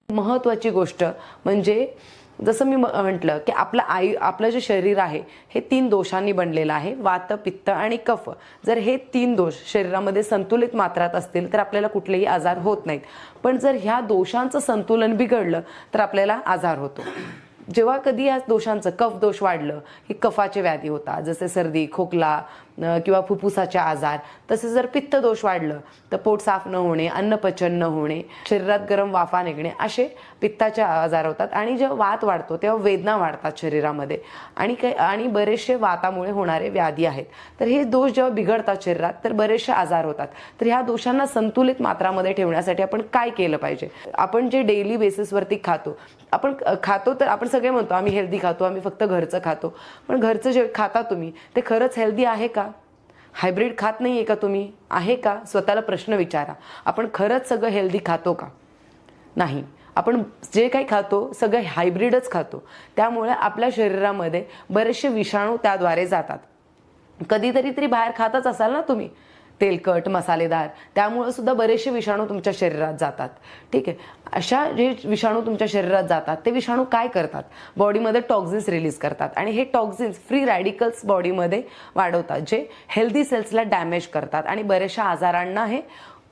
महत्त्वाची गोष्ट म्हणजे जसं मी म्हटलं की आपलं जे शरीर आहे हे 3 दोषांनी बनलेलं आहे, वात, पित्त आणि कफ. जर हे 3 दोष शरीरामध्ये संतुलित मात्रात असतील तर आपल्याला कुठलेही आजार होत नाहीत. पण जर ह्या दोषांचं संतुलन बिघडलं तर आपल्याला आजार होतो. जेव्हा कधी या दोषांचं कफ दोष वाढलं की कफाचे व्याधी होतात, जसे सर्दी, खोकला किंवा फुफ्फुसाचे आजार. तसे जर पित्त दोष वाढलं तर पोट साफ न होणे, अन्न पचन न होणे, शरीरात गरम वाफा निघणे, असे पित्ताचे आजार होतात. आणि जेव्हा वात वाढतो तेव्हा वेदना वाढतात शरीरामध्ये आणि बरेचसे वातामुळे होणारे व्याधी आहेत. तर हे दोष जेव्हा बिघडतात शरीरात तर बरेचसे आजार होतात. तर ह्या दोषांना संतुलित मात्रामध्ये ठेवण्यासाठी आपण काय केलं पाहिजे? आपण जे डेली बेसिसवरती खातो तर आपण सगळे म्हणतो आम्ही हेल्दी खातो, आम्ही फक्त घरचं खातो. पण घरचं जे खाता तुम्ही ते खरंच हेल्दी आहे का? हायब्रिड खात नाही आहे का तुम्ही? आहे का? स्वतःला प्रश्न विचारा. आपण खरंच सगळं हेल्दी खातो का? नाही. आपण जे काही खातो सगळं हायब्रिडच खातो. त्यामुळे आपल्या शरीरामध्ये बरेचसे विषाणू त्याद्वारे जातात. कधीतरी तरी बाहेर खातच असाल ना तुम्ही, तेलकट, मसालेदार, त्यामुळे सुद्धा बरेचसे विषाणू तुमच्या शरीरात जातात. ठीक आहे. अशा जे विषाणू तुमच्या शरीरात जातात ते विषाणू काय करतात? बॉडीमध्ये टॉक्झिन्स रिलीज करतात आणि हे टॉक्झिन्स फ्री रॅडिकल्स बॉडीमध्ये वाढवतात, जे हेल्दी सेल्सला डॅमेज करतात आणि बऱ्याचशा आजारांना हे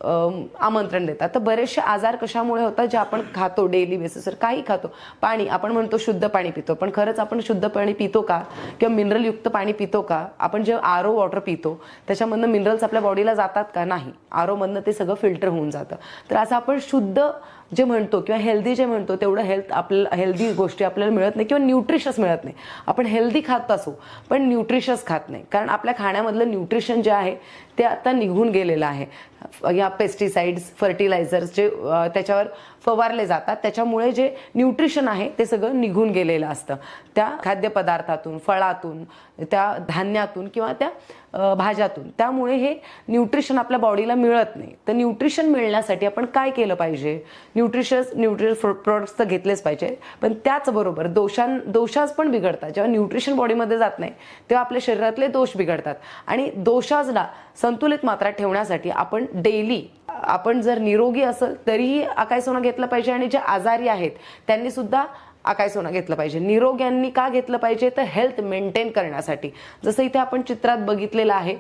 आमंत्रण देतात. तर बरेचसे आजार कशामुळे होतात? जे आपण खातो डेली बेसिसवर, काही खातो. पाणी, आपण म्हणतो शुद्ध पाणी पितो, पण खरंच आपण शुद्ध पाणी पितो का? किंवा मिनरलयुक्त पाणी पितो का? आपण जे आरो वॉटर पितो त्याच्यामधनं मिनरल्स आपल्या बॉडीला जातात का? नाही. आरोमधनं ते सगळं फिल्टर होऊन जातं. तर असं आपण शुद्ध जे म्हणतो किंवा हेल्दी जे म्हणतो तेवढं आपल्याला हेल्दी गोष्टी आपल्याला मिळत नाही किंवा न्यूट्रिशस मिळत नाही. आपण हेल्दी खात असू पण न्यूट्रिशस खात नाही, कारण आपल्या खाण्यामधलं न्यूट्रिशन जे आहे ते आता निघून गेलेलं आहे. या पेस्टिसाइड्स, फर्टिलायझर्स जे त्याच्यावर फवारले जातात त्याच्यामुळे जे न्यूट्रिशन आहे ते सगळं निघून गेलेलं असतं त्या खाद्यपदार्थातून, फळातून, त्या धान्यातून किंवा त्या भाज्यातून. त्यामुळे हे न्यूट्रिशन आपल्या बॉडीला मिळत नाही. तर न्यूट्रिशन मिळण्यासाठी आपण काय केलं पाहिजे? न्यूट्रिशन प्रोडक्ट्स तर घेतलेच पाहिजे, पण त्याचबरोबर दोषास पण बिघडतात. जेव्हा न्यूट्रिशन बॉडीमध्ये जात नाही तेव्हा आपल्या शरीरातले दोष बिघडतात. आणि दोषासला संतुलित मात्रात ठेवण्यासाठी आपण डेली, आपण जर निरोगी असेल तरीही अकाई सोना घेतलं पाहिजे आणि जे आजारी आहेत त्यांनी सुद्धा अकाई सोना घेतलं पाहिजे. निरोग्यांनी का घेतलं पाहिजे? तर हेल्थ मेंटेन करण्यासाठी. जसं इथे आपण चित्रात बघितलेलं आहे,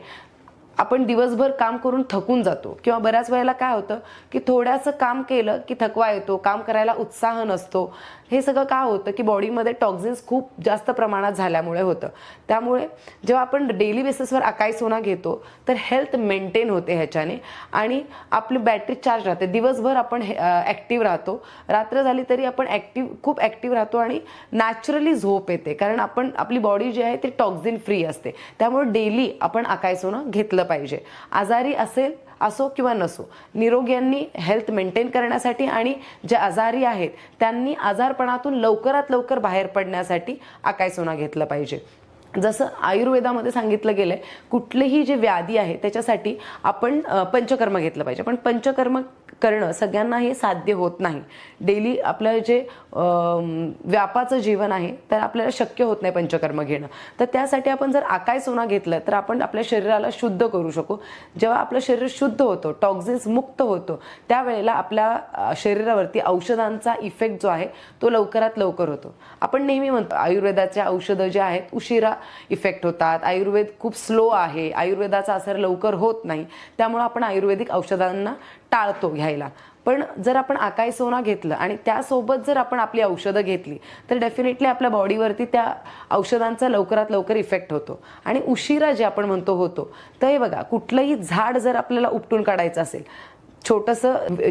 आपण दिवसभर काम करून थकून जातो किंवा बऱ्याच वेळेला काय होतं की थोडंसं काम केलं की थकवा येतो, काम करायला उत्साह नसतो. हे सगळं काय होतं की बॉडीमध्ये टॉक्झिन्स खूप जास्त प्रमाणात झाल्यामुळे होतं. त्यामुळे जेव्हा आपण डेली बेसिसवर अकाई सोना घेतो तर हेल्थ मेंटेन होते ह्याच्याने आणि आपली बॅटरी चार्ज राहते. दिवसभर आपण ॲक्टिव्ह राहतो, रात्र झाली तरी आपण खूप ॲक्टिव्ह राहतो आणि नॅचरली झोप येते, कारण आपली बॉडी जी आहे ती टॉक्झिन फ्री असते. त्यामुळे डेली आपण अकाई सोना घेतलं पाहिजे. आजारी असो किंवा नसो, निरोग्यांनी हेल्थ मेंटेन करण्यासाठी आणि जे आजारी आहेत त्यांनी आजारपणातून लवकरात लवकर बाहेर पडण्यासाठी अकाई सोना घेतलं पाहिजे. जसं आयुर्वेदामध्ये सांगितलं गेलंय, कुठलेही जे व्याधी आहे त्याच्यासाठी आपण पंचकर्म घेतलं पाहिजे. पण पंचकर्म करणं सगळ्यांना हे साध्य होत नाही. डेली आपलं जे व्यापाचं जीवन आहे तर आपल्याला शक्य होत नाही पंचकर्म घेणं. तर त्यासाठी आपण जर अकाई सोना घेतलं तर आपण आपल्या शरीराला शुद्ध करू शकू. जेव्हा आपलं शरीर शुद्ध होतं, टॉक्झिन्स मुक्त होतो, त्यावेळेला आपल्या शरीरावरती औषधांचा इफेक्ट जो आहे तो लवकरात लवकर होतो. आपण नेहमी म्हणतो आयुर्वेदाचे औषधं जे आहेत उशिरा इफेक्ट होतात, आयुर्वेद खूप स्लो आहे, आयुर्वेदाचा असर लवकर होत नाही, त्यामुळे आपण आयुर्वेदिक औषधांना टाळतो घ्यायला. पण जर आपण अकाई सोना घेतलं आणि त्यासोबत जर आपण आपली औषधं घेतली तर डेफिनेटली आपल्या बॉडीवरती त्या औषधांचा लवकरात लवकर इफेक्ट होतो. आणि उशिरा जे आपण म्हणतो होतो, तर हे बघा, कुठलंही झाड जर आपल्याला उपटून काढायचं असेल,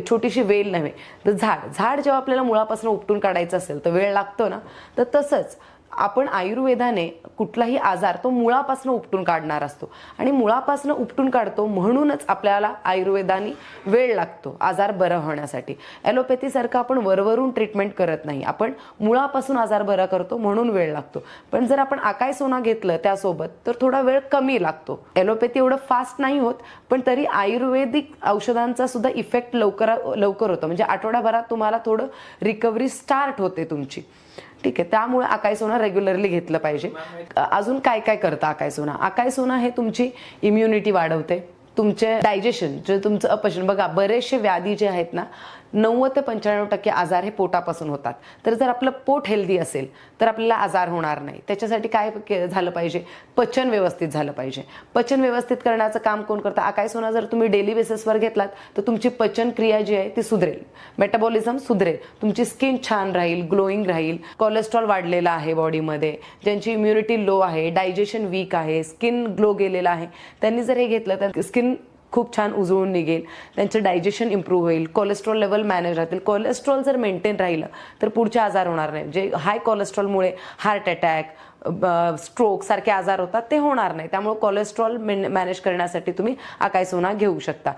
छोटीशी वेल नव्हे तर झाड जेव्हा आपल्याला मुळापासून उपटून काढायचं असेल तर वेळ लागतो ना, तर तसंच आपण आयुर्वेदाने कुठलाही आजार तो मुळापासून उपटून काढणार असतो आणि मुळापासून उपटून काढतो म्हणूनच आपल्याला आयुर्वेदाने वेळ लागतो आजार बरा होण्यासाठी. ॲलोपॅथीसारखं आपण वरवरून ट्रीटमेंट करत नाही, आपण मुळापासून आजार बरा करतो म्हणून वेळ लागतो. पण जर आपण अकाई सोना घेतलं त्यासोबत तर थोडा वेळ कमी लागतो. ॲलोपॅथी एवढं फास्ट नाही होत, पण तरी आयुर्वेदिक औषधांचा सुद्धा इफेक्ट लवकर होतो. म्हणजे आठवड्याभरात तुम्हाला थोडं रिकव्हरी स्टार्ट होते तुमची. ठीक आहे. त्यामुळे अकाई सोना रेग्युलरली घेतलं पाहिजे. अजून काय काय करतं अकाई सोना? अकाई सोना हे तुमची इम्युनिटी वाढवते, तुमचे डायजेशन, जे तुमचं अपचन, बघा बरेचसे व्याधी जे आहेत ना 90 ते 95% आजार हे पोटापासून होतात. तर जर आपलं पोट हेल्दी असेल तर आपल्याला आजार होणार नाही. त्याच्यासाठी काय झालं पाहिजे, पचन व्यवस्थित झालं पाहिजे. पचन व्यवस्थित करण्याचं काम कोण करतं, अकाई सोना जर तुम्ही डेली बेसिसवर घेतलात तर तुमची पचन क्रिया जी आहे ती सुधरेल, मेटाबॉलिझम सुधरेल, तुमची स्किन छान राहील, ग्लोईंग राहील. कोलेस्ट्रॉल वाढलेला आहे बॉडीमध्ये, ज्यांची इम्युनिटी लो आहे, डायजेशन वीक आहे, स्किन ग्लो गेलेला आहे, त्यांनी जर हे घेतलं तर स्किन खूप छान उजळून निघेल, त्यांचं डायजेशन इम्प्रूव्ह होईल, कोलेस्ट्रॉल लेवल मॅनेज राहतील. कोलेस्ट्रॉल जर मेंटेन राहिलं तर पुढचे आजार होणार नाही. जे हाय कोलेस्ट्रॉलमुळे हार्ट अटॅक, स्ट्रोक सारखे आजार होतात ते होणार नाही. त्यामुळे कोलेस्ट्रॉल मॅनेज करण्यासाठी तुम्ही अकाई सोना घेऊ शकता.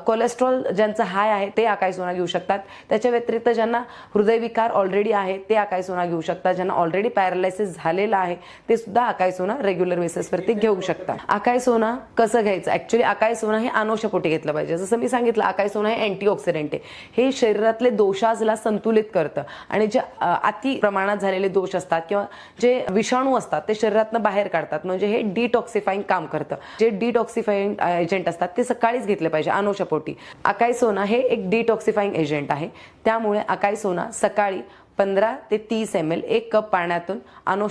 कोलेस्ट्रॉल ज्यांचं हाय आहे ते अकाई सोना घेऊ शकतात. त्याच्या व्यतिरिक्त ज्यांना हृदयविकार ऑलरेडी आहे ते अकाई सोना घेऊ शकतात. ज्यांना ऑलरेडी पॅरालायसिस झालेला आहे ते सुद्धा अकाई सोना रेग्युलर बेसिसवरती घेऊ शकता. अकाई सोना कसं घ्यायचं, ऍक्च्युली अकाई सोना हे अनुषपोटी घेतलं पाहिजे. जसं मी सांगितलं, अकाई सोना हे अँटीऑक्सिडंट आहे, हे शरीरातले दोषाजला संतुलित करतं आणि जे अति प्रमाणात झालेले दोष असतात किंवा जे विषाणू असतात ते शरीरातनं बाहेर काढतात. म्हणजे हे डिटॉक्सिफाईंग काम करतं. जे डिटॉक्सिफाईंग एजंट असतात ते सकाळीच घेतले पाहिजे अनुषपोटी. अकाई सोना हे एक डिटॉक्सिफाईंग एजंट आहे, त्यामुळे अकाई सोना सकाळी 15 ते 30 ml 1 कप पाण्यातून